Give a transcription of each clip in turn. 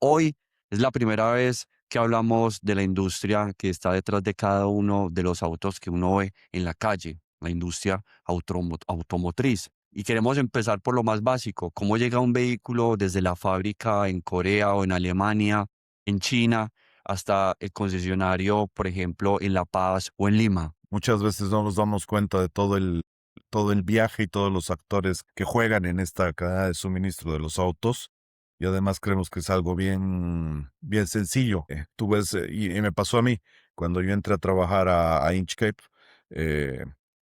Hoy es la primera vez que hablamos de la industria que está detrás de cada uno de los autos que uno ve en la calle, la industria automotriz. Y queremos empezar por lo más básico, cómo llega un vehículo desde la fábrica en Corea o en Alemania, en China, hasta el concesionario, por ejemplo, en La Paz o en Lima. Muchas veces no nos damos cuenta de todo el viaje y todos los actores que juegan en esta cadena de suministro de los autos. Y además creemos que es algo bien, bien sencillo. Tú ves, y me pasó a mí, cuando yo entré a trabajar a Inchcape, eh,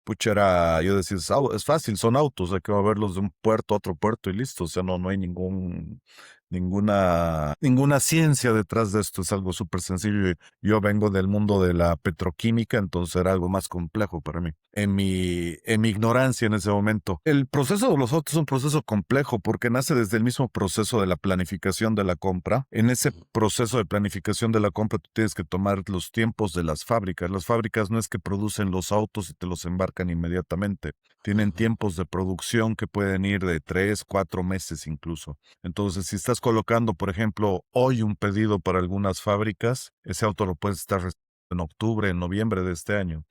pucha, yo decía, es fácil, son autos, hay que moverlos de un puerto a otro puerto y listo. O sea, no hay ninguna ciencia detrás de esto, es algo súper sencillo. Yo vengo del mundo de la petroquímica, entonces era algo más complejo para mí. En mi ignorancia en ese momento. El proceso de los autos es un proceso complejo porque nace desde el mismo proceso de la planificación de la compra. En ese Ujú, proceso de planificación de la compra, tú tienes que tomar los tiempos de las fábricas. Las fábricas no es que producen los autos y te los embarcan inmediatamente. Tienen ujú, tiempos de producción que pueden ir de 3, 4 meses incluso. Entonces, si estás colocando, por ejemplo, hoy un pedido para algunas fábricas, ese auto lo puedes estar en octubre, en noviembre de este año.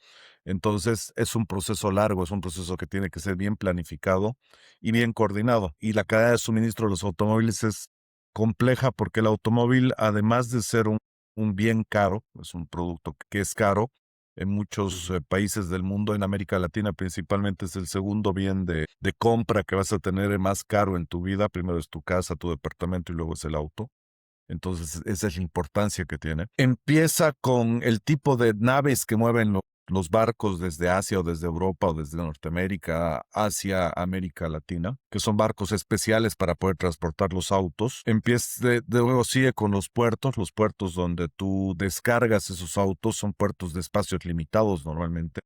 Entonces, es un proceso largo, es un proceso que tiene que ser bien planificado y bien coordinado. Y la cadena de suministro de los automóviles es compleja porque el automóvil, además de ser un bien caro, es un producto que es caro, en muchos ujú. países del mundo, en América Latina principalmente, es el segundo bien de compra que vas a tener más caro en tu vida. Primero es tu casa, tu departamento y luego es el auto. Entonces, esa es la importancia que tiene. Empieza con el tipo de naves que mueven los barcos desde Asia o desde Europa o desde Norteamérica hacia América Latina, que son barcos especiales para poder transportar los autos. Empieza luego sigue con los puertos donde tú descargas esos autos son puertos de espacios limitados normalmente.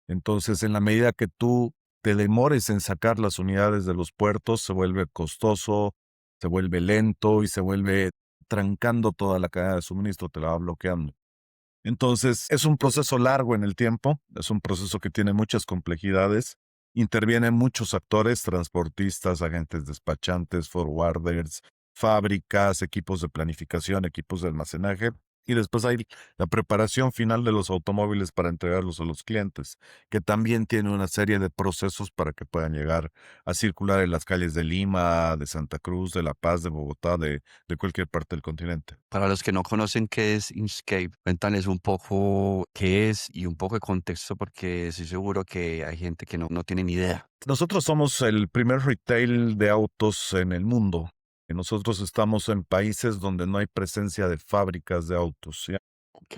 Entonces, en la medida que tú te demores en sacar las unidades de los puertos, se vuelve costoso, se vuelve lento y se vuelve trancando toda la cadena de suministro, te la va bloqueando. Entonces, es un proceso largo en el tiempo, es un proceso que tiene muchas complejidades, intervienen muchos actores, transportistas, agentes despachantes, forwarders, fábricas, equipos de planificación, equipos de almacenaje, y después hay la preparación final de los automóviles para entregarlos a los clientes, que también tiene una serie de procesos para que puedan llegar a circular en las calles de Lima, de Santa Cruz, de La Paz, de Bogotá, de cualquier parte del continente. Para los que no conocen qué es Inkscape, cuéntales un poco qué es y un poco de contexto porque estoy seguro que hay gente que no tiene ni idea. Nosotros somos el primer retail de autos en el mundo. Y nosotros estamos en países donde no hay presencia de fábricas de autos. ¿Sí? Ok.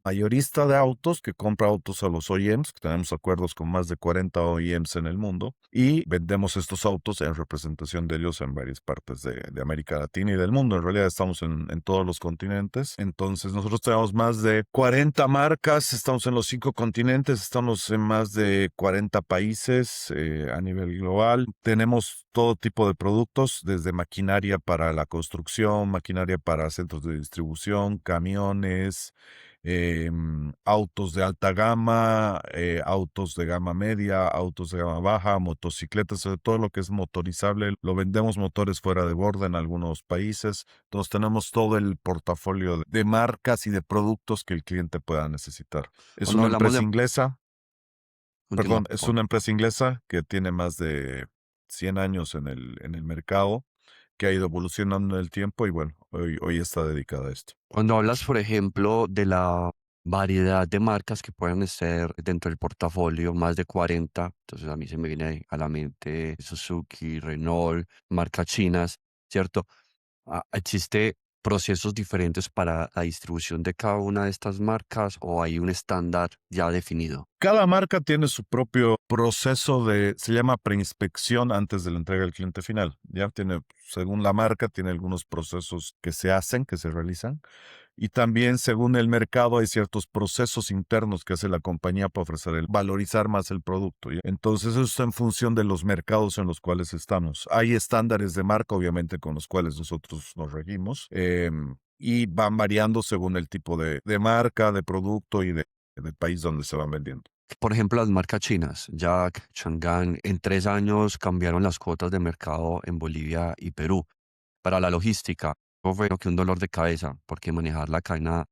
Mayorista de autos que compra autos a los OEMs, que tenemos acuerdos con más de 40 OEMs en el mundo, y vendemos estos autos en representación de ellos en varias partes de América Latina y del mundo. En realidad estamos en todos los continentes. Entonces nosotros tenemos más de 40 marcas, estamos en los 5 continentes, estamos en más de 40 países a nivel global. Tenemos todo tipo de productos, desde maquinaria para la construcción, maquinaria para centros de distribución, camiones, autos de alta gama, autos de gama media, autos de gama baja, motocicletas, sobre todo lo que es motorizable. Lo vendemos motores fuera de borda en algunos países. Entonces tenemos todo el portafolio de marcas y de productos que el cliente pueda necesitar. Es Cuando una hablamos empresa de... inglesa, Continúa, perdón, por es favor. una empresa inglesa que tiene más de 100 años en el mercado, que ha ido evolucionando en el tiempo y bueno, hoy está dedicada a esto. Cuando hablas, por ejemplo, de la variedad de marcas que pueden estar dentro del portafolio, más de 40, entonces a mí se me viene a la mente Suzuki, Renault, marcas chinas, ¿cierto? ¿Existe procesos diferentes para la distribución de cada una de estas marcas o hay un estándar ya definido? Cada marca tiene su propio proceso se llama preinspección antes de la entrega al cliente final. Ya tiene, según la marca, tiene algunos procesos que se hacen, que se realizan. Y también, según el mercado, hay ciertos procesos internos que hace la compañía para valorizar más el producto. ¿Ya? Entonces, eso está en función de los mercados en los cuales estamos. Hay estándares de marca, obviamente, con los cuales nosotros nos regimos. Y van variando según el tipo de marca, de producto y del país donde se van vendiendo. Por ejemplo, las marcas chinas, Jack, Chang'an, en 3 años cambiaron las cuotas de mercado en Bolivia y Perú. para la logística. ¿Cómo fue que un dolor de cabeza? Porque manejar la cadena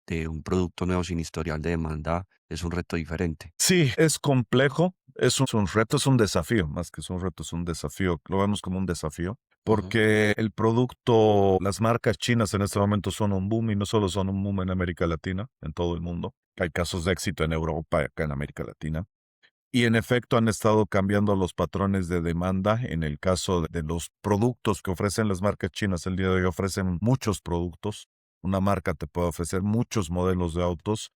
de un producto nuevo sin historial de demanda es un reto diferente. Sí, es complejo, es un reto, es un desafío, más que es un reto, es un desafío. Lo vemos como un desafío, Ujú. porque el producto, las marcas chinas en este momento son un boom y no solo son un boom en América Latina, en todo el mundo. Hay casos de éxito en Europa y acá en América Latina. Y en efecto han estado cambiando los patrones de demanda. En el caso de los productos que ofrecen las marcas chinas, el día de hoy ofrecen muchos productos. Una marca te puede ofrecer muchos modelos de autos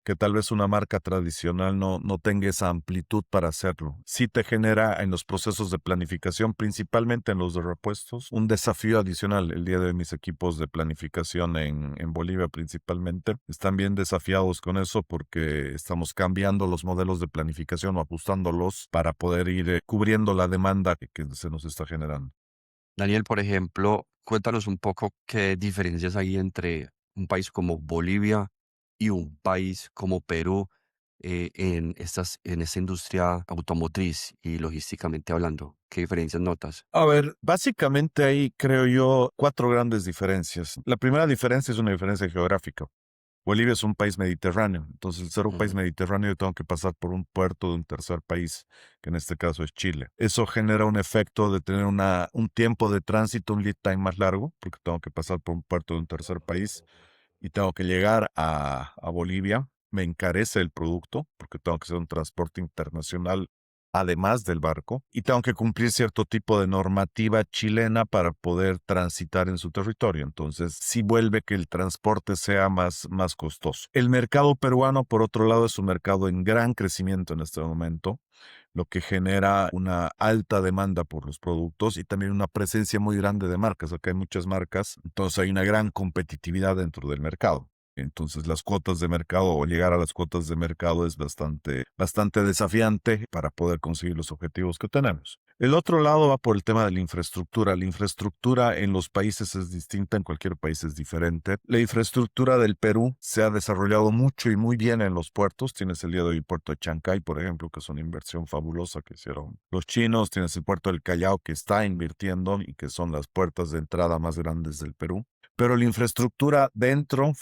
que tal vez una marca tradicional no tenga esa amplitud para hacerlo. Sí te genera en los procesos de planificación, principalmente en los de repuestos, un desafío adicional. El día de hoy mis equipos de planificación en Bolivia principalmente están bien desafiados con eso porque estamos cambiando los modelos de planificación o ajustándolos para poder ir cubriendo la demanda que se nos está generando. Daniel, por ejemplo, cuéntanos un poco qué diferencias hay entre un país como Bolivia y un país como Perú en esta industria automotriz y logísticamente hablando. ¿Qué diferencias notas? A ver, básicamente ahí creo yo cuatro grandes diferencias. La primera diferencia es una diferencia geográfica. Bolivia es un país mediterráneo, entonces al ser un país Ujú. mediterráneo yo tengo que pasar por un puerto de un tercer país, que en este caso es Chile. Eso genera un efecto de tener un tiempo de tránsito, un lead time más largo, porque tengo que pasar por un puerto de un tercer país y tengo que llegar a Bolivia. Me encarece el producto, porque tengo que hacer un transporte internacional además del barco, y tengo que cumplir cierto tipo de normativa chilena para poder transitar en su territorio. Entonces, sí vuelve que el transporte sea más costoso. El mercado peruano, por otro lado, es un mercado en gran crecimiento en este momento, lo que genera una alta demanda por los productos y también una presencia muy grande de marcas. Acá hay muchas marcas, entonces hay una gran competitividad dentro del mercado. Entonces las cuotas de mercado o llegar a las cuotas de mercado es bastante desafiante para poder conseguir los objetivos que tenemos. El otro lado va por el tema de la infraestructura. La infraestructura en los países es distinta, en cualquier país es diferente. La infraestructura del Perú se ha desarrollado mucho y muy bien en los puertos. Tienes el día de hoy el puerto de Chancay, por ejemplo, que es una inversión fabulosa que hicieron los chinos. Tienes el puerto del Callao que está invirtiendo y que son las puertas de entrada más grandes del Perú. Pero la infraestructura dentro,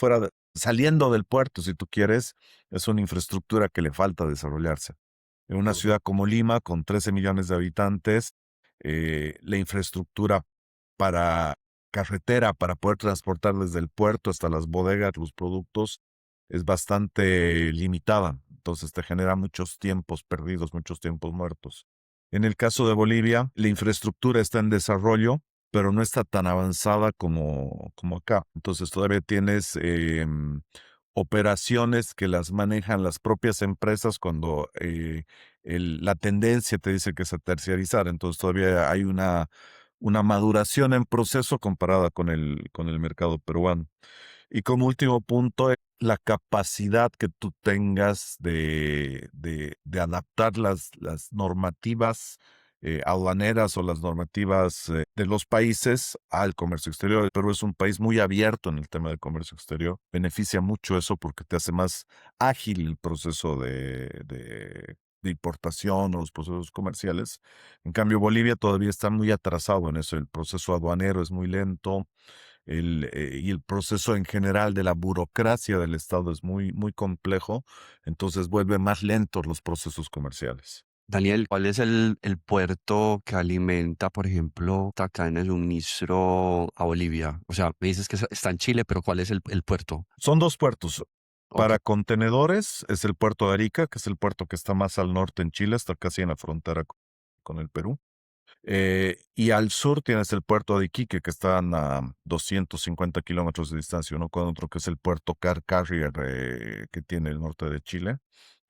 saliendo del puerto, si tú quieres, es una infraestructura que le falta desarrollarse. En una Ujú. ciudad como Lima, con 13 millones de habitantes, la infraestructura para carretera, para poder transportar desde el puerto hasta las bodegas los productos, es bastante limitada. Entonces te genera muchos tiempos perdidos, muchos tiempos muertos. En el caso de Bolivia, la infraestructura está en desarrollo, pero no está tan avanzada como acá. Entonces todavía tienes operaciones que las manejan las propias empresas cuando la tendencia te dice que es a terciarizar. Entonces todavía hay una maduración en proceso comparada con el mercado peruano. Y como último punto, la capacidad que tú tengas de adaptar las normativas aduaneras o las normativas de los países al comercio exterior. Perú es un país muy abierto en el tema del comercio exterior. Beneficia mucho eso porque te hace más ágil el proceso de importación o los procesos comerciales. En cambio, Bolivia todavía está muy atrasado en eso. El proceso aduanero es muy lento y el proceso en general de la burocracia del Estado es muy complejo, entonces vuelve más lentos los procesos comerciales. Daniel, ¿cuál es el puerto que alimenta, por ejemplo, esta cadena de suministro a Bolivia? O sea, me dices que está en Chile, pero ¿cuál es el puerto? Son dos puertos. Ok. Para contenedores es el puerto de Arica, que es el puerto que está más al norte en Chile, está casi en la frontera con el Perú. Y al sur tienes el puerto de Iquique, que están a 250 kilómetros de distancia uno con otro, que es el puerto Car Carrier que tiene el norte de Chile,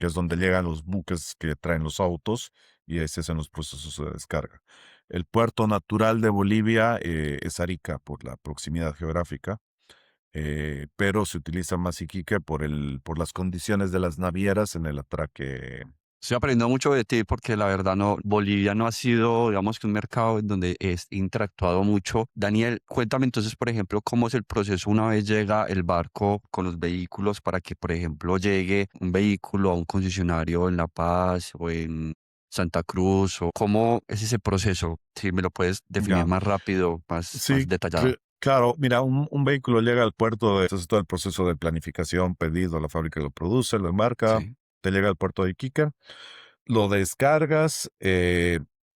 que es donde llegan los buques que traen los autos y ahí se hacen los procesos de descarga. El puerto natural de Bolivia es Arica por la proximidad geográfica, pero se utiliza más Iquique por las condiciones de las navieras en el atraque. Estoy aprendiendo mucho de ti porque la verdad no, Bolivia no ha sido, digamos que un mercado en donde he interactuado mucho. Daniel, cuéntame entonces, por ejemplo, cómo es el proceso una vez llega el barco con los vehículos para que, por ejemplo, llegue un vehículo a un concesionario en La Paz o en Santa Cruz, o cómo es ese proceso? Si me lo puedes definir Ya. más rápido, más Sí, detallado. claro. Mira, un vehículo llega al puerto, entonces todo el proceso de planificación, pedido, la fábrica lo produce, lo embarca, Sí. te llega al puerto de Iquique, lo descargas,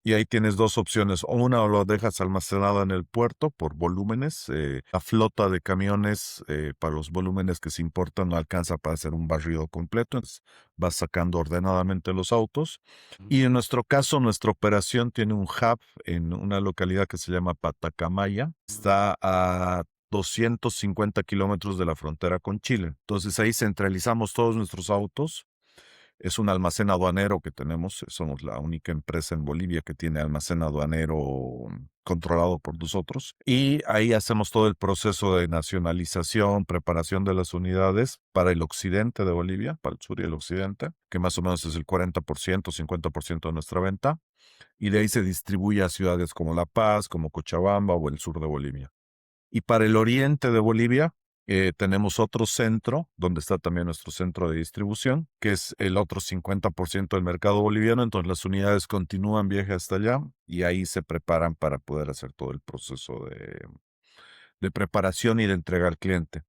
y ahí tienes dos opciones. O una, o lo dejas almacenado en el puerto por volúmenes. La flota de camiones, para los volúmenes que se importan, no alcanza para hacer un barrido completo. Entonces vas sacando ordenadamente los autos. Y en nuestro caso, nuestra operación tiene un hub en una localidad que se llama Patacamaya. Está a 250 kilómetros de la frontera con Chile. Entonces ahí centralizamos todos nuestros autos. Es un almacén aduanero que tenemos. Somos la única empresa en Bolivia que tiene almacén aduanero controlado por nosotros. Y ahí hacemos todo el proceso de nacionalización, preparación de las unidades para el occidente de Bolivia, para el sur y el occidente, que más o menos es el 40%, 50% de nuestra venta. Y de ahí se distribuye a ciudades como La Paz, como Cochabamba o el sur de Bolivia. Y para el oriente de Bolivia, tenemos otro centro, donde está también nuestro centro de distribución, que es el otro 50% del mercado boliviano. Entonces las unidades continúan viaje hasta allá y ahí se preparan para poder hacer todo el proceso de preparación y de entrega al cliente.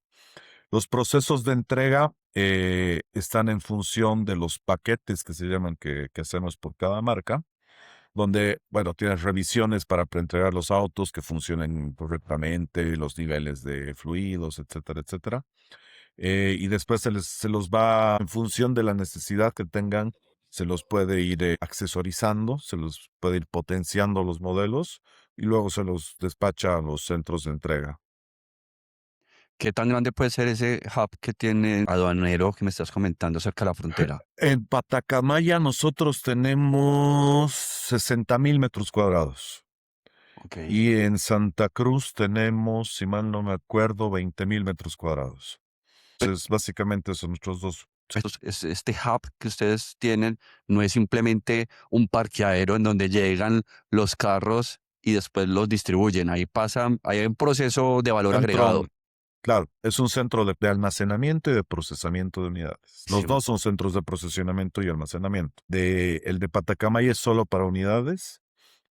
Los procesos de entrega, están en función de los paquetes que se llaman, que hacemos por cada marca, donde, bueno, tienes revisiones para preentregar los autos que funcionen correctamente, los niveles de fluidos, etcétera, etcétera. Y después se los va, en función de la necesidad que tengan, se los puede ir, accesorizando, se los puede ir potenciando los modelos y luego se los despacha a los centros de entrega. ¿Qué tan grande puede ser ese hub que tiene aduanero que me estás comentando cerca de la frontera? En Patacamaya nosotros tenemos 60,000 metros cuadrados. Ok. Y en Santa Cruz tenemos, si mal no me acuerdo, 20,000 metros cuadrados. Entonces, básicamente son nuestros dos. Sí. Este hub que ustedes tienen no es simplemente un parqueadero en donde llegan los carros y después los distribuyen. Ahí pasan, hay un proceso de valor Centro, agregado. claro, es un centro de almacenamiento y de procesamiento de unidades. Sí, Los dos son centros de procesamiento y almacenamiento. El de Patacamaya es solo para unidades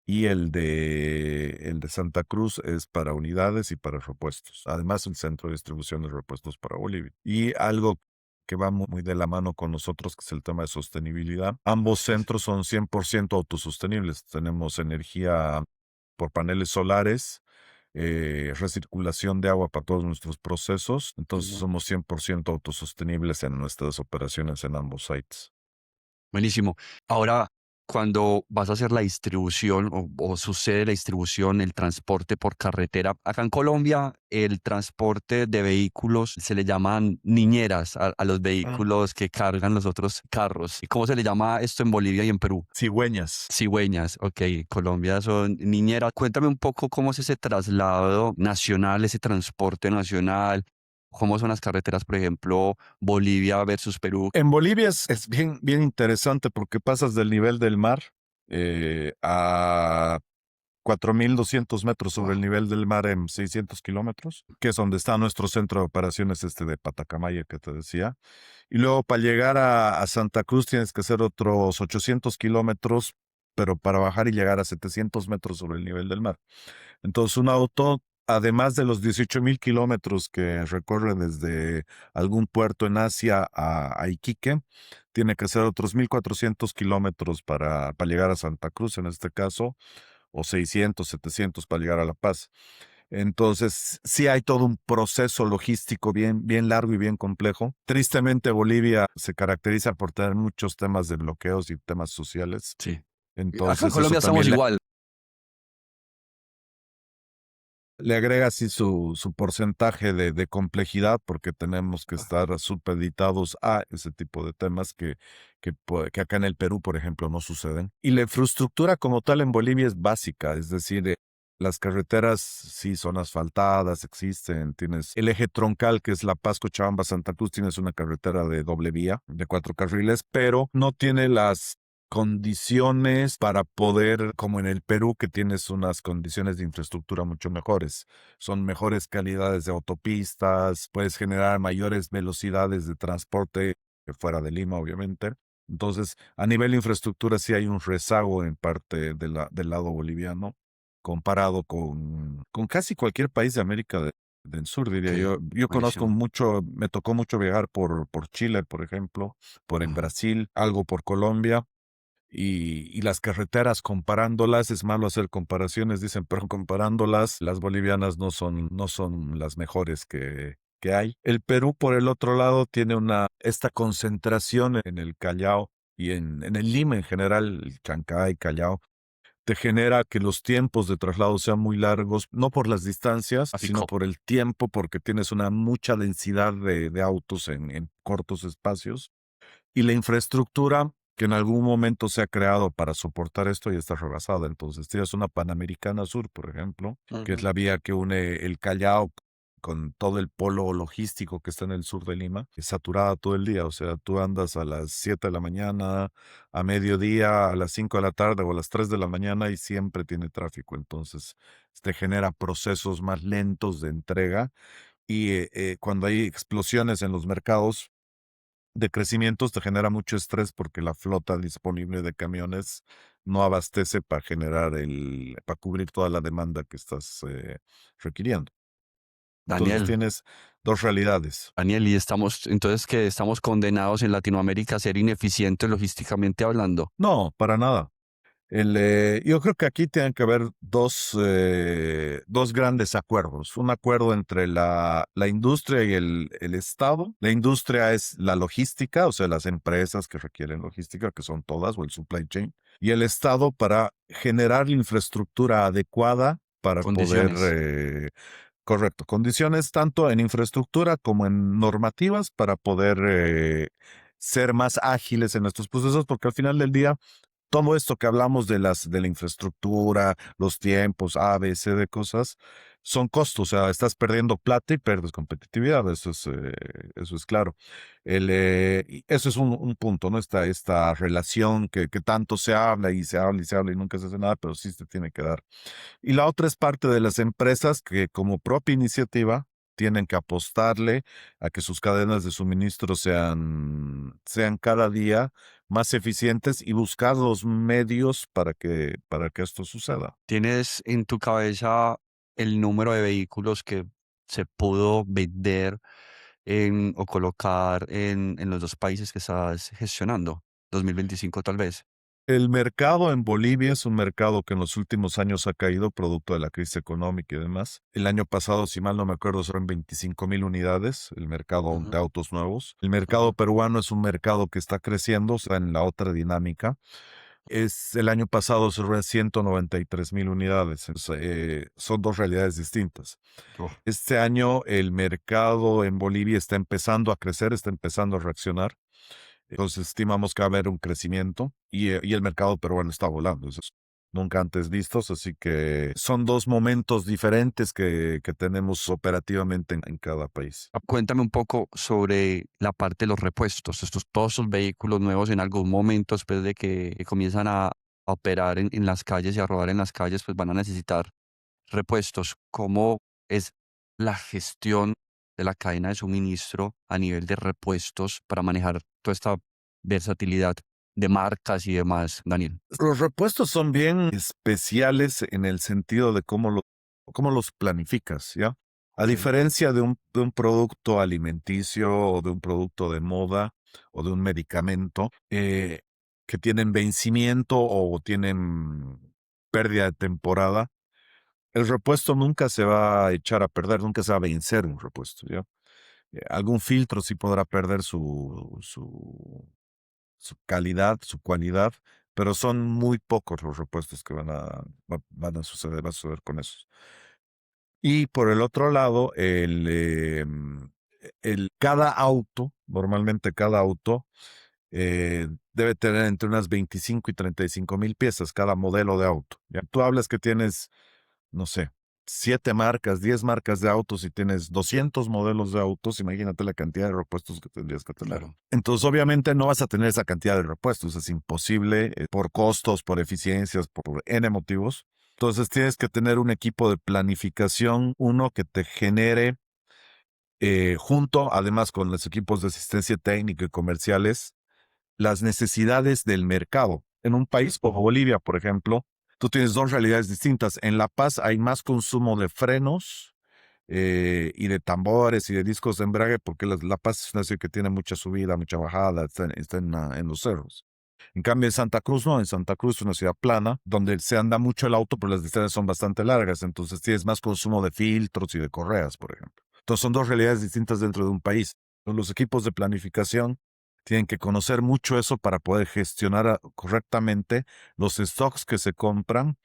y el de Santa Cruz es para unidades y para repuestos. Además, el centro de distribución de repuestos para Bolivia. Y algo que va muy de la mano con nosotros, que es el tema de sostenibilidad. Ambos sí, sí. centros son 100% autosostenibles. Tenemos energía por paneles solares, recirculación de agua para todos nuestros procesos. Entonces No. somos 100% autosostenibles en nuestras operaciones en ambos sites. Buenísimo. Ahora, cuando vas a hacer la distribución o sucede la distribución, el transporte por carretera, acá en Colombia el transporte de vehículos se le llaman niñeras a los Ah. vehículos que cargan los otros carros. ¿Y cómo se le llama esto en Bolivia y en Perú? Cigüeñas. Cigüeñas, ok, Colombia son niñeras. Cuéntame un poco cómo es ese traslado nacional, ese transporte nacional, cómo son las carreteras, por ejemplo, Bolivia versus Perú. En Bolivia es bien, bien interesante porque pasas del nivel del mar, a 4,200 metros sobre el Wow. nivel del mar en 600 kilómetros, que es donde está nuestro centro de operaciones de Patacamaya que te decía. Y luego para llegar a Santa Cruz tienes que hacer otros 800 kilómetros, pero para bajar y llegar a 700 metros sobre el nivel del mar. Entonces, un auto, además de los 18,000 kilómetros que recorre desde algún puerto en Asia a Iquique, tiene que hacer otros 1,400 kilómetros para llegar a Santa Cruz, en este caso, o 600, 700 para llegar a La Paz. Entonces, sí hay todo un proceso logístico bien, bien largo y bien complejo. Tristemente, Bolivia se caracteriza por tener muchos temas de bloqueos y temas sociales. Sí. Acá en Entonces, eso Colombia estamos también igual. le agrega así su porcentaje de complejidad, porque tenemos que Ajá. estar supeditados a ese tipo de temas que acá en el Perú, por ejemplo, no suceden. Y la infraestructura como tal en Bolivia es básica, es decir, las carreteras sí son asfaltadas, existen, tienes el eje troncal que es La Paz, Cochabamba, Santa Cruz, tienes una carretera de doble vía, de 4 carriles, pero no tiene las condiciones para poder, como en el Perú, que tienes unas condiciones de infraestructura mucho mejores. Son mejores calidades de autopistas, puedes generar mayores velocidades de transporte, fuera de Lima, obviamente. Entonces, a nivel de infraestructura sí hay un rezago en parte del lado boliviano comparado con casi cualquier país de América del Sur, diría Ok, yo. Yo conozco buenísimo. mucho, me tocó mucho viajar por Chile, por ejemplo, por en Ujú. Brasil, algo por Colombia. Y las carreteras comparándolas, es malo hacer comparaciones, dicen, pero comparándolas, las bolivianas no son las mejores que hay. El Perú, por el otro lado, tiene esta concentración en el Callao y en el Lima en general, el Chancay, Callao, te genera que los tiempos de traslado sean muy largos, no por las distancias, sino Tráfico. por el tiempo, porque tienes una mucha densidad de autos en cortos espacios. Y la infraestructura que en algún momento se ha creado para soportar esto ya está rebasada. Entonces, tienes una Panamericana Sur, por ejemplo, que es Ujú. la vía que une el Callao con todo el polo logístico que está en el sur de Lima, es saturada todo el día. O sea, tú andas a las 7 de la mañana, a mediodía, a las 5 de la tarde o a las 3 de la mañana y siempre tiene tráfico. Entonces, te genera procesos más lentos de entrega y cuando hay explosiones en los mercados, de crecimientos te genera mucho estrés porque la flota disponible de camiones no abastece para cubrir toda la demanda que estás requiriendo. Entonces Daniel, tienes dos realidades. Daniel, y estamos, entonces que estamos condenados en Latinoamérica a ser ineficientes logísticamente hablando. No, para nada. Yo creo que aquí tienen que haber dos grandes acuerdos. Un acuerdo entre la industria y el Estado. La industria es la logística, o sea, las empresas que requieren logística, que son todas, o el supply chain. Y el Estado para generar la infraestructura adecuada para poder, Condiciones. correcto, condiciones tanto en infraestructura como en normativas para poder ser más ágiles en estos procesos, porque al final del día todo esto que hablamos de la infraestructura, los tiempos, A, B, C de cosas, son costos. O sea, estás perdiendo plata y pierdes competitividad. Eso es claro. Y eso es un punto, ¿no? Esta relación que tanto se habla y se habla y se habla y nunca se hace nada, pero sí se tiene que dar. Y la otra es parte de las empresas que como propia iniciativa tienen que apostarle a que sus cadenas de suministro sean cada día más eficientes y buscar los medios para que esto suceda. ¿Tienes en tu cabeza el número de vehículos que se pudo vender o colocar en los dos países que estás gestionando? 2025 tal vez. El mercado en Bolivia es un mercado que en los últimos años ha caído producto de la crisis económica y demás. El año pasado, si mal no me acuerdo, fueron 25,000 unidades el mercado de Ujú, autos nuevos. El mercado ujú. peruano es un mercado que está creciendo, o sea, en la otra dinámica. El año pasado cerró en 193,000 unidades. Son dos realidades distintas. Uf. Este año el mercado en Bolivia está empezando a crecer, está empezando a reaccionar. Entonces estimamos que va a haber un crecimiento y el mercado peruano está volando. Eso es nunca antes vistos, así que son dos momentos diferentes que tenemos operativamente en cada país. Cuéntame un poco sobre la parte de los repuestos. Todos esos vehículos nuevos en algún momento, después de que comienzan a operar en las calles y a rodar en las calles, pues van a necesitar repuestos. ¿Cómo es la gestión de la cadena de suministro a nivel de repuestos para manejar toda esta versatilidad de marcas y demás, Daniel? Los repuestos son bien especiales en el sentido de cómo los planificas, ¿ya? A Ok, diferencia de un producto alimenticio o de un producto de moda o de un medicamento que tienen vencimiento o tienen pérdida de temporada, el repuesto nunca se va a echar a perder, nunca se va a vencer un repuesto, ¿ya? Algún filtro sí podrá perder su calidad, su cualidad, pero son muy pocos los repuestos que van a suceder, va a suceder con esos. Y por el otro lado, cada auto, normalmente cada auto, debe tener entre unas 25 y 35,000 piezas cada modelo de auto. ¿Ya? Tú hablas que tienes, no sé, 7 marcas, 10 marcas de autos y tienes 200 modelos de autos, imagínate la cantidad de repuestos que tendrías que tener. claro. Entonces, obviamente no vas a tener esa cantidad de repuestos, es imposible por costos, por eficiencias, por N motivos. Entonces, tienes que tener un equipo de planificación, uno que te genere, junto además con los equipos de asistencia técnica y comerciales, las necesidades del mercado. En un país como Bolivia, por ejemplo, tú tienes dos realidades distintas. En La Paz hay más consumo de frenos y de tambores y de discos de embrague, porque La Paz es una ciudad que tiene mucha subida, mucha bajada, está en los cerros. En cambio, en Santa Cruz no, en Santa Cruz es una ciudad plana, donde se anda mucho el auto, pero las distancias son bastante largas, entonces tienes más consumo de filtros y de correas, por ejemplo. Entonces son dos realidades distintas dentro de un país. Entonces, los equipos de planificación tienen que conocer mucho eso para poder gestionar correctamente los stocks que se compran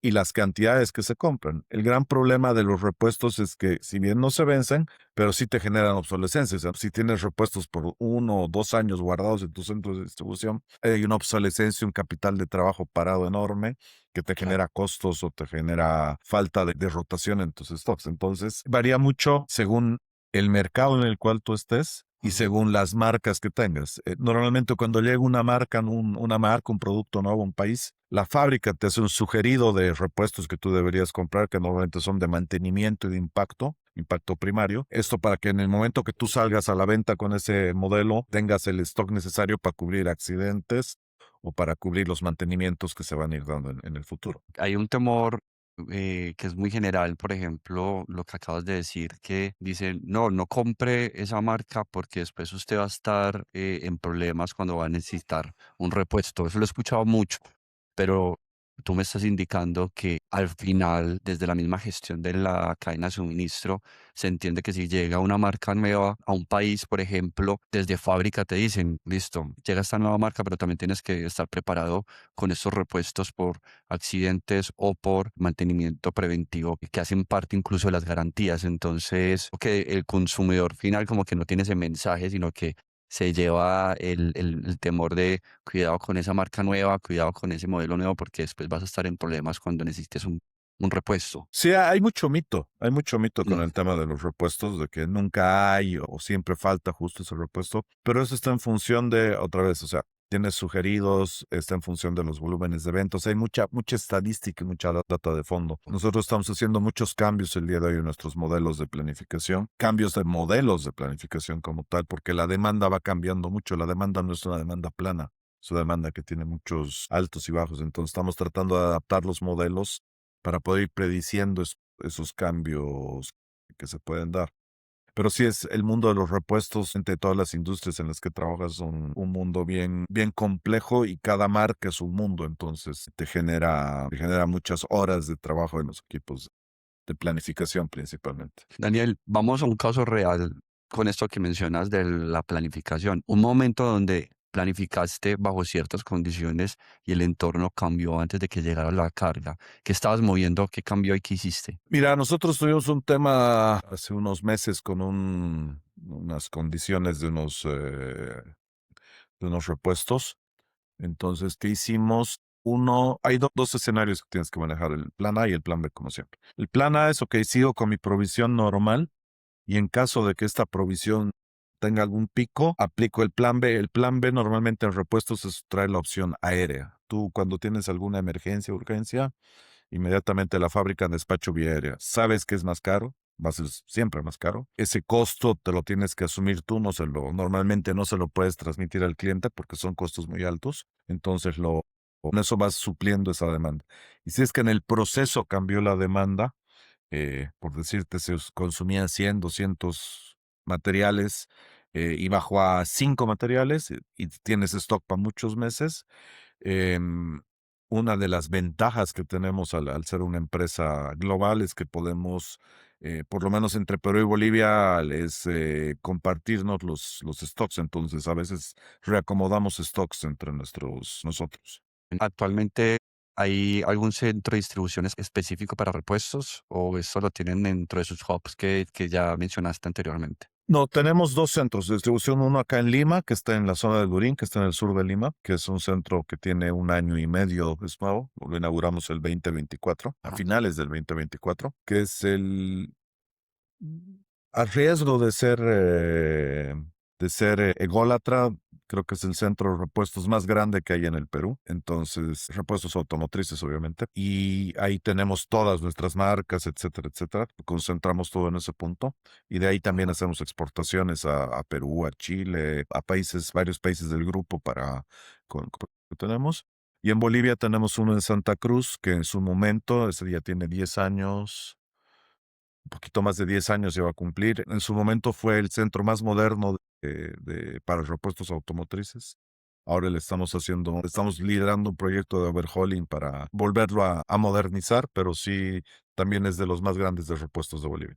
y las cantidades que se compran. El gran problema de los repuestos es que si bien no se vencen, pero sí te generan obsolescencia. O sea, si tienes repuestos por 1 o 2 años guardados en tu centro de distribución, hay una obsolescencia, un capital de trabajo parado enorme que te Claro. genera costos o te genera falta de rotación en tus stocks. Entonces, varía mucho según el mercado en el cual tú estés y Ujú. según las marcas que tengas. Normalmente cuando llega una marca, una marca, un producto nuevo a un país, la fábrica te hace un sugerido de repuestos que tú deberías comprar, que normalmente son de mantenimiento y de impacto primario. Esto para que en el momento que tú salgas a la venta con ese modelo, tengas el stock necesario para cubrir accidentes o para cubrir los mantenimientos que se van a ir dando en el futuro. Hay un temor que es muy general, por ejemplo, lo que acabas de decir, que dicen, no, no compre esa marca porque después usted va a estar en problemas cuando va a necesitar un repuesto. Eso lo he escuchado mucho, pero tú me estás indicando que al final, desde la misma gestión de la cadena de suministro, se entiende que si llega una marca nueva a un país, por ejemplo, desde fábrica te dicen, listo, llega esta nueva marca, pero también tienes que estar preparado con estos repuestos por accidentes o por mantenimiento preventivo que hacen parte incluso de las garantías. Entonces, que el consumidor final como que no tiene ese mensaje, sino que se lleva el temor de cuidado con esa marca nueva, cuidado con ese modelo nuevo, porque después vas a estar en problemas cuando necesites un repuesto. Sí, hay mucho mito con Mm. el tema de los repuestos, de que nunca hay o siempre falta justo ese repuesto, pero eso está en función de, otra vez, o sea, tienes sugeridos, está en función de los volúmenes de eventos, hay mucha estadística y mucha data de fondo. Nosotros estamos haciendo muchos cambios el día de hoy en nuestros modelos de planificación, cambios de modelos de planificación como tal, porque la demanda va cambiando mucho, la demanda no es una demanda plana. Es una demanda que tiene muchos altos y bajos, entonces estamos tratando de adaptar los modelos para poder ir prediciendo esos cambios que se pueden dar. Pero sí es el mundo de los repuestos entre todas las industrias en las que trabajas es un mundo bien complejo y cada marca es un mundo, entonces te genera muchas horas de trabajo en los equipos de planificación principalmente. Daniel, vamos a un caso real con esto que mencionas de la planificación. Un momento donde planificaste bajo ciertas condiciones y el entorno cambió antes de que llegara la carga. ¿Qué estabas moviendo? ¿Qué cambió y qué hiciste? Mira, nosotros tuvimos un tema hace unos meses con unas condiciones de unos repuestos. Entonces, ¿qué hicimos? Uno, hay dos escenarios que tienes que manejar, el plan A y el plan B, como siempre. El plan A es, ok, sigo con mi provisión normal y en caso de que esta provisión tenga algún pico, aplico el plan B. El plan B normalmente en repuestos trae la opción aérea. Tú cuando tienes alguna emergencia, urgencia, inmediatamente la fábrica en despacho vía aérea. Sabes que es más caro, va a ser siempre más caro. Ese costo te lo tienes que asumir tú, normalmente no se lo puedes transmitir al cliente porque son costos muy altos. Entonces con eso vas supliendo esa demanda. Y si es que en el proceso cambió la demanda, por decirte, se consumían 100, 200 materiales y bajó a 5 materiales y tienes stock para muchos meses. Em, una de las ventajas que tenemos al ser una empresa global es que podemos, por lo menos entre Perú y Bolivia, es compartirnos los stocks. Entonces, a veces reacomodamos stocks entre nosotros. Actualmente, ¿hay algún centro de distribución específico para repuestos o eso lo tienen dentro de sus hubs que ya mencionaste anteriormente? No, tenemos dos centros de distribución, uno acá en Lima, que está en la zona de Lurín, que está en el sur de Lima, que es un centro que tiene 1 año y medio, es nuevo, lo inauguramos el 2024, a Ajá. finales del 2024, que es a riesgo de ser de ser ególatra. Creo que es el centro de repuestos más grande que hay en el Perú. Entonces, repuestos automotrices, obviamente. Y ahí tenemos todas nuestras marcas, etcétera, etcétera. Concentramos todo en ese punto. Y de ahí también hacemos exportaciones a Perú, a Chile, a países, varios países del grupo con que tenemos. Y en Bolivia tenemos uno en Santa Cruz, que en su momento, ese ya tiene 10 años, un poquito más de 10 años lleva a cumplir. En su momento fue el centro más moderno para repuestos automotrices. Ahora estamos liderando un proyecto de overhauling para volverlo a modernizar, pero sí, también es de los más grandes de repuestos de Bolivia.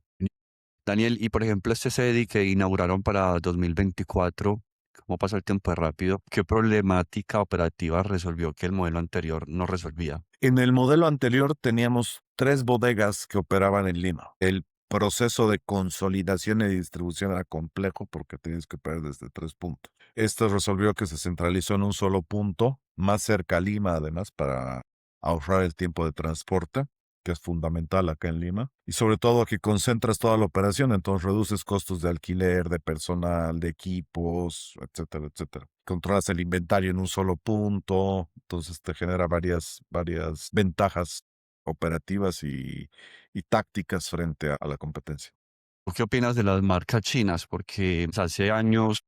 Daniel, y por ejemplo, este CEDI que inauguraron para 2024, ¿cómo pasa el tiempo de rápido? ¿Qué problemática operativa resolvió que el modelo anterior no resolvía? En el modelo anterior teníamos 3 bodegas que operaban en Lima. El proceso de consolidación y distribución era complejo porque tienes que operar desde 3 puntos. Esto resolvió que se centralizó en un solo punto, más cerca a Lima además, para ahorrar el tiempo de transporte, que es fundamental acá en Lima. Y sobre todo que concentras toda la operación, entonces reduces costos de alquiler, de personal, de equipos, etcétera, etcétera. Controlas el inventario en un solo punto, entonces te genera varias ventajas operativas y tácticas frente a la competencia. ¿Tú qué opinas de las marcas chinas? Porque hace años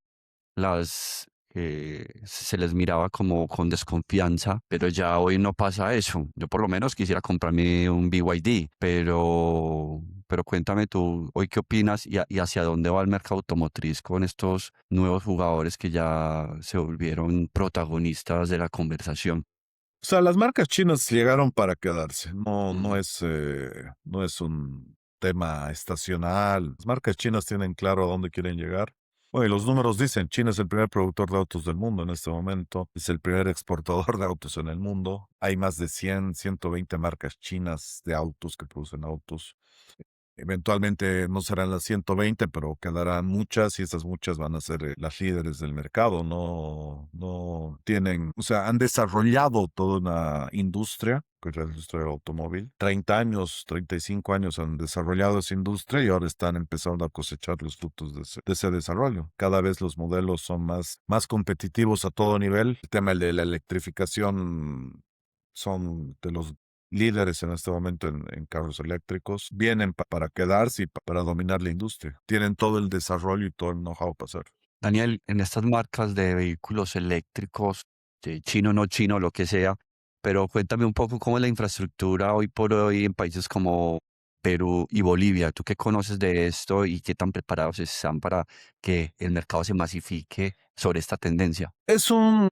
las se les miraba como con desconfianza, pero ya hoy no pasa eso. Yo por lo menos quisiera comprarme un BYD, pero cuéntame tú, hoy qué opinas y hacia dónde va el mercado automotriz con estos nuevos jugadores que ya se volvieron protagonistas de la conversación. O sea, las marcas chinas llegaron para quedarse. No, Mm. no es un tema estacional. Las marcas chinas tienen claro a dónde quieren llegar. Bueno, y los números dicen, China es el primer productor de autos del mundo en este momento, es el primer exportador de autos en el mundo. Hay más de 120 marcas chinas de autos que producen autos. Eventualmente no serán las 120, pero quedarán muchas y esas muchas van a ser las líderes del mercado. No tienen, o sea, han desarrollado toda una industria, que es la industria del automóvil. 30 años, 35 años han desarrollado esa industria y ahora están empezando a cosechar los frutos de ese desarrollo. Cada vez los modelos son más competitivos a todo nivel. El tema de la electrificación son de los líderes en este momento en carros eléctricos, vienen para quedarse y para dominar la industria. Tienen todo el desarrollo y todo el know-how para hacerlo. Daniel, en estas marcas de vehículos eléctricos, de chino, no chino, lo que sea, pero cuéntame un poco cómo es la infraestructura hoy por hoy en países como Perú y Bolivia. ¿Tú qué conoces de esto y qué tan preparados están para que el mercado se masifique sobre esta tendencia? Es un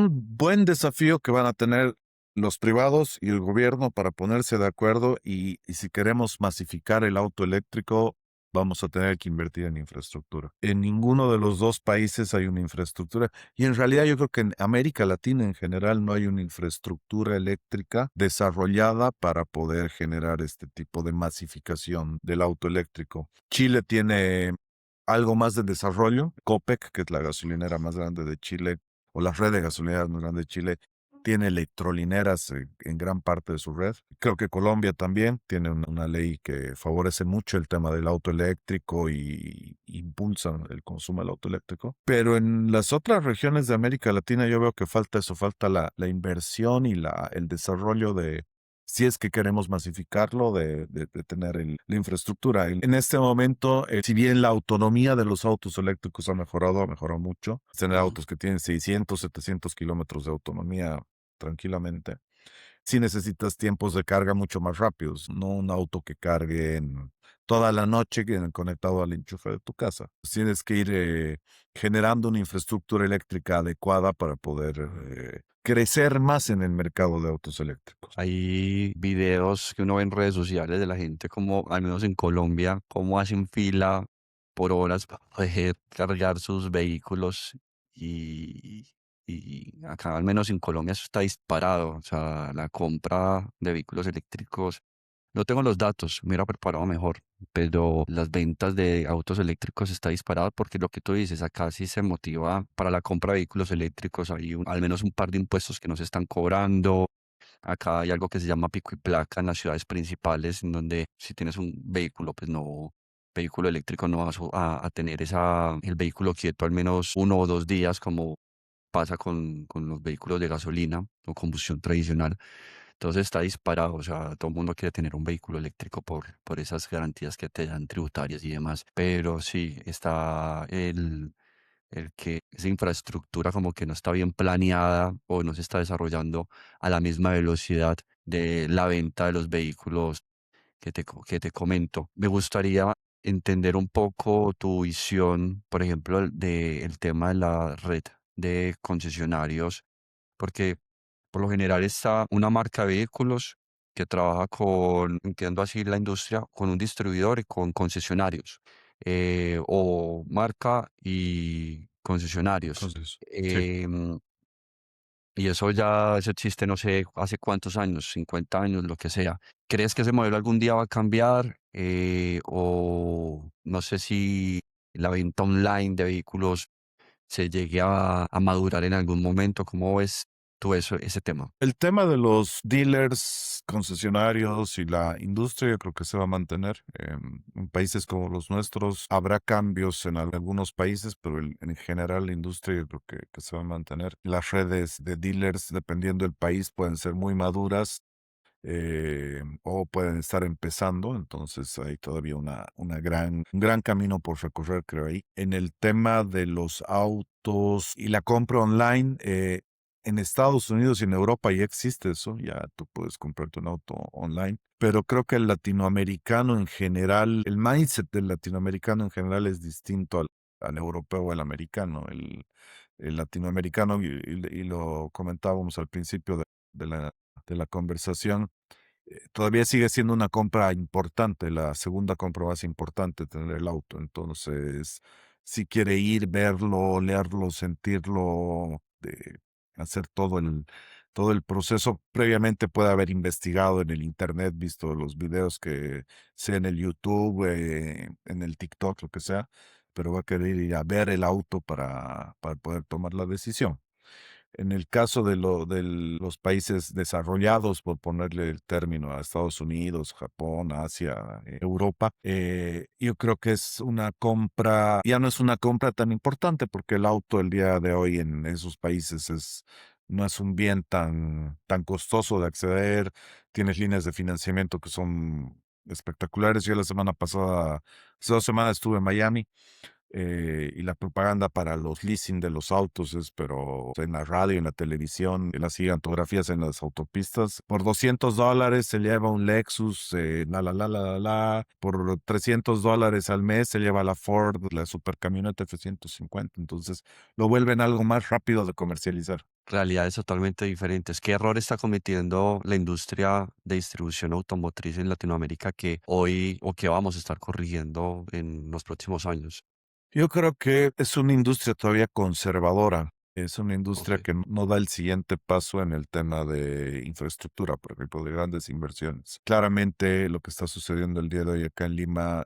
buen desafío que van a tener los privados y el gobierno para ponerse de acuerdo y si queremos masificar el auto eléctrico, vamos a tener que invertir en infraestructura. En ninguno de los dos países hay una infraestructura y en realidad yo creo que en América Latina en general no hay una infraestructura eléctrica desarrollada para poder generar este tipo de masificación del auto eléctrico. Chile tiene algo más de desarrollo. Copec, que es la gasolinera más grande de Chile, o la red de gasolineras más grande de Chile, tiene electrolineras en gran parte de su red. Creo que Colombia también tiene una ley que favorece mucho el tema del auto eléctrico y impulsa el consumo del auto eléctrico. Pero en las otras regiones de América Latina yo veo que falta eso, falta la inversión y el desarrollo si es que queremos masificarlo, de tener la infraestructura. En este momento, si bien la autonomía de los autos eléctricos ha mejorado mucho, tener Ujú. autos que tienen 600, 700 kilómetros de autonomía tranquilamente, si necesitas tiempos de carga mucho más rápidos, no un auto que cargue en toda la noche conectado al enchufe de tu casa. Tienes que ir generando una infraestructura eléctrica adecuada para poder crecer más en el mercado de autos eléctricos. Hay videos que uno ve en redes sociales de la gente como, al menos en Colombia, cómo hacen fila por horas para poder cargar sus vehículos y, y acá al menos en Colombia eso está disparado. O sea, la compra de vehículos eléctricos, no tengo los datos, me hubiera preparado mejor, pero las ventas de autos eléctricos está disparado porque lo que tú dices, acá sí se motiva para la compra de vehículos eléctricos, hay al menos un par de impuestos que no se están cobrando. Acá hay algo que se llama pico y placa en las ciudades principales, en donde si tienes un vehículo, pues no, vehículo eléctrico no vas a tener el vehículo quieto al menos 1 o 2 días como pasa con los vehículos de gasolina o combustión tradicional. Entonces está disparado, o sea, todo el mundo quiere tener un vehículo eléctrico por esas garantías que te dan tributarias y demás. Pero sí, está el que esa infraestructura como que no está bien planeada o no se está desarrollando a la misma velocidad de la venta de los vehículos que te comento. Me gustaría entender un poco tu visión, por ejemplo, del tema de la red de concesionarios, porque por lo general está una marca de vehículos que trabaja con, entiendo así la industria, con un distribuidor y con concesionarios, o marca y concesionarios. Entonces, sí. Em, y eso existe, no sé, hace cuántos años, 50 años, lo que sea. ¿Crees que ese modelo algún día va a cambiar? O no sé si la venta online de vehículos se llegue a madurar en algún momento. ¿Cómo ves tú ese tema? El tema de los dealers, concesionarios y la industria, yo creo que se va a mantener. En países como los nuestros habrá cambios en algunos países, pero en general la industria yo creo que se va a mantener. Las redes de dealers, dependiendo del país, pueden ser muy maduras o pueden estar empezando, entonces hay todavía un gran camino por recorrer, creo ahí. En el tema de los autos y la compra online, en Estados Unidos y en Europa ya existe eso, ya tú puedes comprarte un auto online, pero creo que el latinoamericano en general, el mindset del latinoamericano en general es distinto al europeo o al americano. El latinoamericano, y lo comentábamos al principio de la conversación, todavía sigue siendo una compra importante, la segunda compra más importante, tener el auto. Entonces, si quiere ir, verlo, leerlo, sentirlo, hacer todo el proceso, previamente puede haber investigado en el internet, visto los videos que sea en el YouTube, en el TikTok, lo que sea, pero va a querer ir a ver el auto para poder tomar la decisión. En el caso de los países desarrollados, por ponerle el término a Estados Unidos, Japón, Asia, Europa, yo creo que es una compra, ya no es una compra tan importante porque el auto el día de hoy en esos países no es un bien tan costoso de acceder. Tienes líneas de financiamiento que son espectaculares. Yo la semana pasada, hace 2 semanas estuve en Miami, y la propaganda para los leasing de los autos es, pero en la radio, en la televisión, en las gigantografías en las autopistas. Por $200 se lleva un Lexus, Por $300 al mes se lleva la Ford, la supercamioneta F-150. Entonces lo vuelven algo más rápido de comercializar. Realidades totalmente diferentes. ¿Qué error está cometiendo la industria de distribución automotriz en Latinoamérica que hoy o que vamos a estar corrigiendo en los próximos años? Yo creo que es una industria todavía conservadora. Es una Ok. industria que no da el siguiente paso en el tema de infraestructura, por ejemplo, de grandes inversiones. Claramente lo que está sucediendo el día de hoy acá en Lima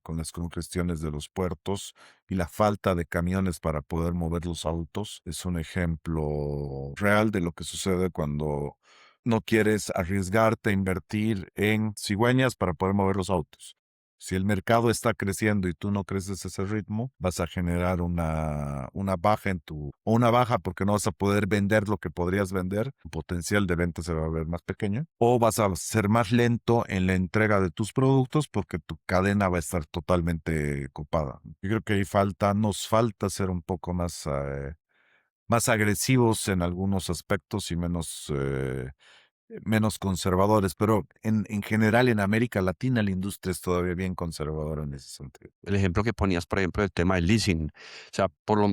con las congestiones de los puertos y la falta de camiones para poder mover los autos es un ejemplo real de lo que sucede cuando no quieres arriesgarte a invertir en cigüeñas para poder mover los autos. Si el mercado está creciendo y tú no creces ese ritmo, vas a generar una baja o una baja porque no vas a poder vender lo que podrías vender, tu potencial de venta se va a ver más pequeño, o vas a ser más lento en la entrega de tus productos porque tu cadena va a estar totalmente copada. Yo creo que nos falta ser un poco más agresivos en algunos aspectos y menos conservadores, pero en general en América Latina la industria es todavía bien conservadora en ese sentido. El ejemplo que ponías, por ejemplo, del tema del leasing. O sea,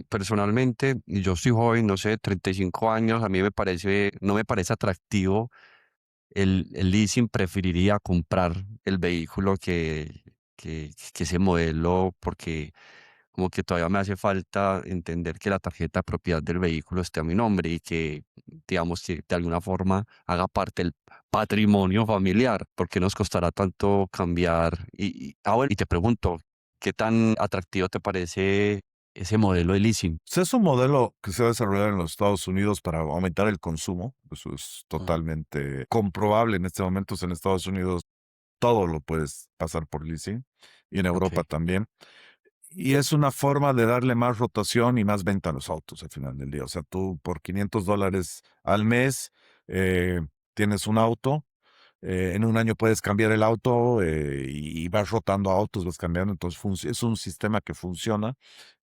personalmente, y yo soy joven, no sé, 35 años, a mí no me parece atractivo el leasing. Preferiría comprar el vehículo que ese modelo, porque como que todavía me hace falta entender que la tarjeta de propiedad del vehículo esté a mi nombre y que, digamos, que de alguna forma haga parte del patrimonio familiar, porque nos costará tanto cambiar. Bueno, y te pregunto, ¿qué tan atractivo te parece ese modelo de leasing? Pues es un modelo que se va a desarrollar en los Estados Unidos para aumentar el consumo. Eso es Ujú. totalmente comprobable en este momento en Estados Unidos. todo lo puedes pasar por leasing y en Europa Ok. también. Y es una forma de darle más rotación y más venta a los autos al final del día. O sea, tú por $500 al mes eh, tienes un auto. En un año puedes cambiar el auto y vas rotando autos, vas cambiando. Entonces es un sistema que funciona.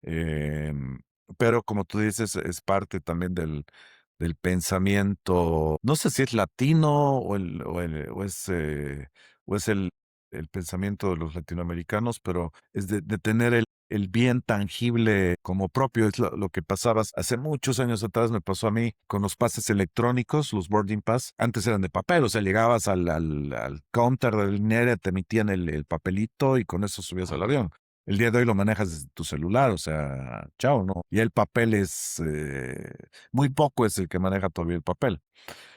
em, pero como tú dices, es parte también del pensamiento. No sé si es latino o es el pensamiento de los latinoamericanos, pero es de tener el bien tangible como propio. Es lo que pasaba hace muchos años atrás, me pasó a mí con los pases electrónicos, los boarding pass. Antes eran de papel, o sea, llegabas al counter del dinero, te emitían el papelito y con eso subías al Ajá. avión. El día de hoy lo manejas desde tu celular, o sea, chao, ¿no? Y el papel muy poco es el que maneja todavía el papel.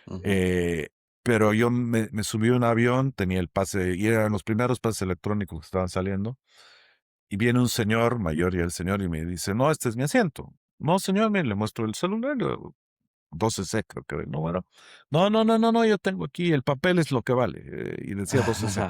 Ujú. Eh, pero yo me subí a un avión, tenía el pase, y eran los primeros pases electrónicos que estaban saliendo. Y viene un señor mayor y el señor y me dice, no, este es mi asiento. No, señor, mire, le muestro el celular, 12C creo que era el número. No, no, no, no, no, yo tengo aquí, el papel es lo que vale. Y decía 12C.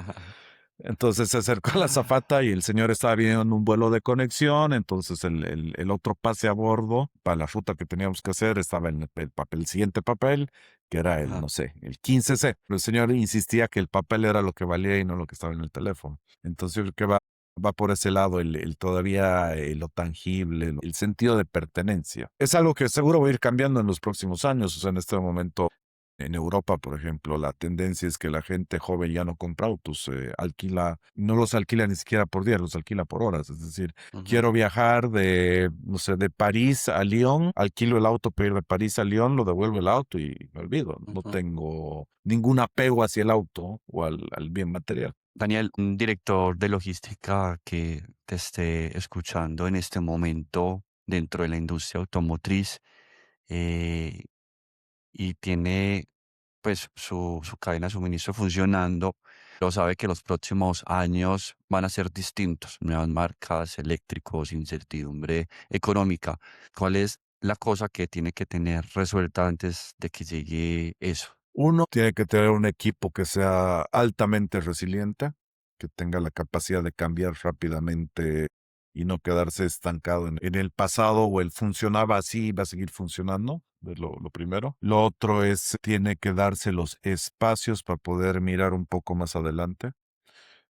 Entonces se acercó a la azafata y el señor estaba viendo un vuelo de conexión, entonces el otro pase a bordo para la ruta que teníamos que hacer estaba en el papel, el siguiente papel, que era el, Ajá. no sé, el 15C. Pero el señor insistía que el papel era lo que valía y no lo que estaba en el teléfono. Entonces yo creo que va por ese lado el todavía lo tangible, el sentido de pertenencia. Es algo que seguro va a ir cambiando en los próximos años. O sea, en este momento en Europa, por ejemplo, la tendencia es que la gente joven ya no compra autos, no los alquila ni siquiera por día, los alquila por horas. Es decir, Ujú. quiero viajar de, no sé, de París a Lyon, alquilo el auto para ir de París a Lyon, lo devuelvo el auto y me olvido. No Ujú. tengo ningún apego hacia el auto o al bien material. Daniel, un director de logística que te esté escuchando en este momento dentro de la industria automotriz, eh, y tiene pues su cadena de suministro funcionando, pero sabe que los próximos años van a ser distintos, nuevas marcas, eléctricos, incertidumbre económica. ¿Cuál es la cosa que tiene que tener resuelta antes de que llegue eso? Uno tiene que tener un equipo que sea altamente resiliente, que tenga la capacidad de cambiar rápidamente y no quedarse estancado en el pasado o el funcionaba así y va a seguir funcionando. Es lo primero. Lo otro es, tiene que darse los espacios para poder mirar un poco más adelante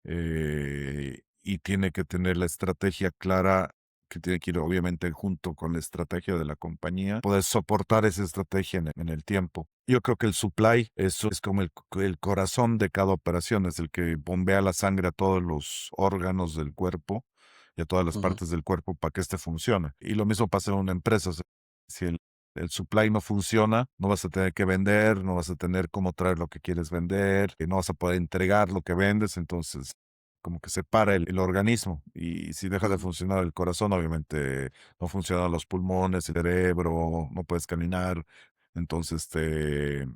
y tiene que tener la estrategia clara que tiene que ir obviamente junto con la estrategia de la compañía, poder soportar esa estrategia en el tiempo. Yo creo que el supply eso es como el corazón de cada operación, es el que bombea la sangre a todos los órganos del cuerpo y a todas las Ujú. partes del cuerpo para que este funcione. Y lo mismo pasa en una empresa. O sea, si el supply no funciona, no vas a tener que vender, no vas a tener cómo traer lo que quieres vender, no vas a poder entregar lo que vendes, entonces como que se para el organismo y si deja de Ujú. funcionar el corazón, obviamente no funcionan los pulmones, el cerebro, no puedes caminar, entonces te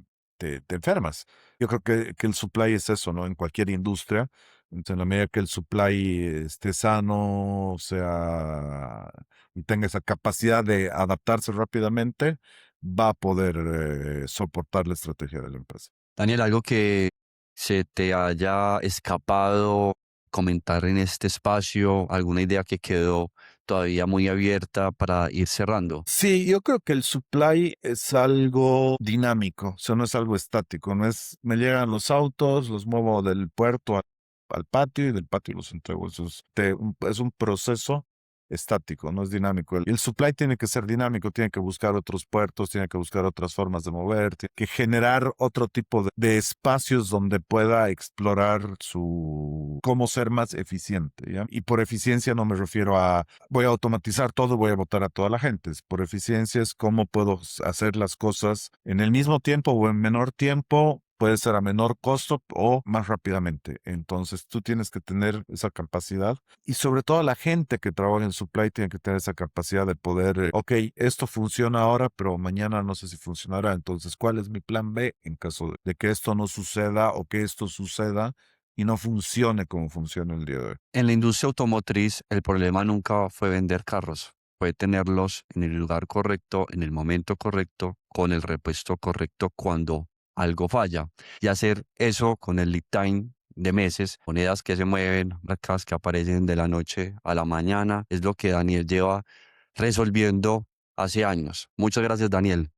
enfermas. Yo creo que el supply es eso, ¿no? En cualquier industria, entonces, en la medida que el supply esté sano, o sea, y tenga esa capacidad de adaptarse rápidamente, va a poder soportar la estrategia de la empresa. Daniel, algo que se te haya escapado comentar en este espacio, alguna idea que quedó todavía muy abierta para ir cerrando. Sí, yo creo que el supply es algo dinámico, o sea, no es algo estático, no es, me llegan los autos, los muevo del puerto al patio y del patio los entrego. Eso es un proceso estático, no es dinámico. El supply tiene que ser dinámico, tiene que buscar otros puertos, tiene que buscar otras formas de mover, tiene que generar otro tipo de espacios donde pueda explorar cómo ser más eficiente, ¿ya? Y por eficiencia no me refiero a voy a automatizar todo, voy a votar a toda la gente. Por eficiencia es cómo puedo hacer las cosas en el mismo tiempo o en menor tiempo, puede ser a menor costo o más rápidamente. Entonces tú tienes que tener esa capacidad y sobre todo la gente que trabaja en supply tiene que tener esa capacidad de poder, ok, esto funciona ahora, pero mañana no sé si funcionará. Entonces, ¿cuál es mi plan B en caso de que esto no suceda o que esto suceda y no funcione como funciona el día de hoy? En la industria automotriz, el problema nunca fue vender carros, fue tenerlos en el lugar correcto, en el momento correcto, con el repuesto correcto cuando algo falla. Y hacer eso con el lead time de meses, monedas que se mueven, marcas que aparecen de la noche a la mañana. Es lo que Daniel lleva resolviendo hace años. Muchas gracias, Daniel.